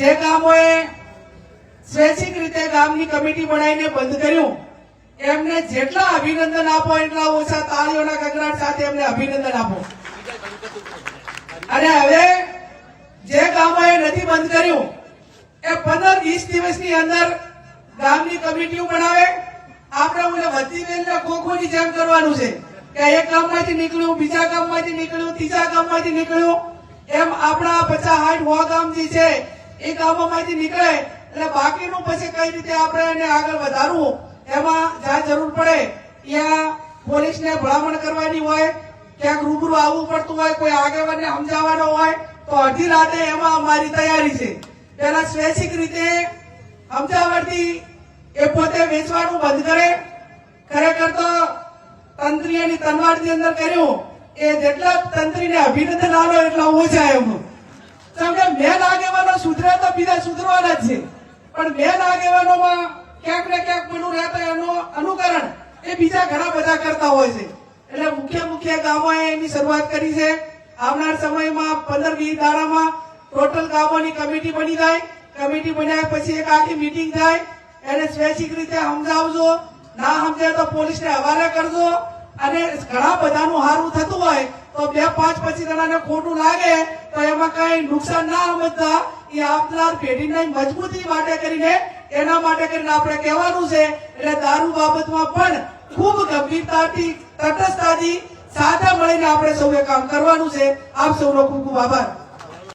જે ગામોએ સ્વૈચ્છિક રીતે ગામની કમિટી બનાવીને બંધ કર્યું એમને જેટલા અભિનંદન આપો એટલા ઓછા તાળીઓના ગગડાટ સાથે એમને અભિનંદન આપો। અને હવે જે ગામોએ નથી બંધ કર્યું એ 15-20 દિવસની અંદર ગામની કમિટીઓ બનાવે। આપણે ઓલે વધી વેલને ખોખોની જેમ કરવાનું છે કે એક ગામમાંથી નીકળ્યું, બીજા ગામમાંથી નીકળ્યું, ત્રીજા ગામમાંથી નીકળ્યું, એમ આપણા 50-60 ગામ જે છે એ ગામોમાંથી નીકળે એટલે બાકીનું પછી કઈ રીતે આપણે એને આગળ વધારવું એમાં જ્યાં જરૂર પડે ત્યાં પોલીસને ભલામણ કરવાની હોય, ક્યાંક રૂબરૂ આવવું પડતું હોય, કોઈ આગેવાનને સમજાવવાનો હોય તો અડધી રાતે એમાં અમારી તૈયારી છે। પેલા સ્વૈચ્છિક રીતે સમજાવવાથી એ પોતે વેચવાનું બંધ કરે। ખરેખર તો તંત્રીની તનવારની અંદર કર્યું એ જેટલા તંત્રીને અભિનંદન આલો એટલા ઓછા એમ। કેમ કે મેન આગેવાનો સુધરે તો બીજા સુધરવાના જ છે, પણ મેન આગેવાનોમાં ક્યાંક ને ક્યાંક પેલું રહેતા એનું અનુકરણ એ બીજા ઘણા બધા કરતા હોય છે। એટલે મુખ્ય ગામોએ એની શરૂઆત કરી છે। આવનાર સમયમાં 15-20 દાડામાં ટોટલ ગામોની કમિટી બની જાય। કમિટી બન્યા પછી એક આખી મીટિંગ થાય, એને સ્વૈચ્છિક રીતે સમજાવજો, ના સમજાય તો પોલીસને હવાલે કરજો। અને ઘણા બધાનું સારું થતું હોય તો 2-5-25 જણાને ખોટું લાગે તો એમાં કઈ નુકસાન ના સમજતા એ આવનાર પેઢીને મજબૂતી માટે કરીને એના માટે કરીને આપણે કહેવાનું છે। એટલે દારૂ બાબતમાં પણ ખૂબ ગંભીરતાથી, તટસ્થતાથી સાથે મળીને આપણે સૌએ કામ કરવાનું છે। આપ સૌનો ખૂબ ખૂબ આભાર।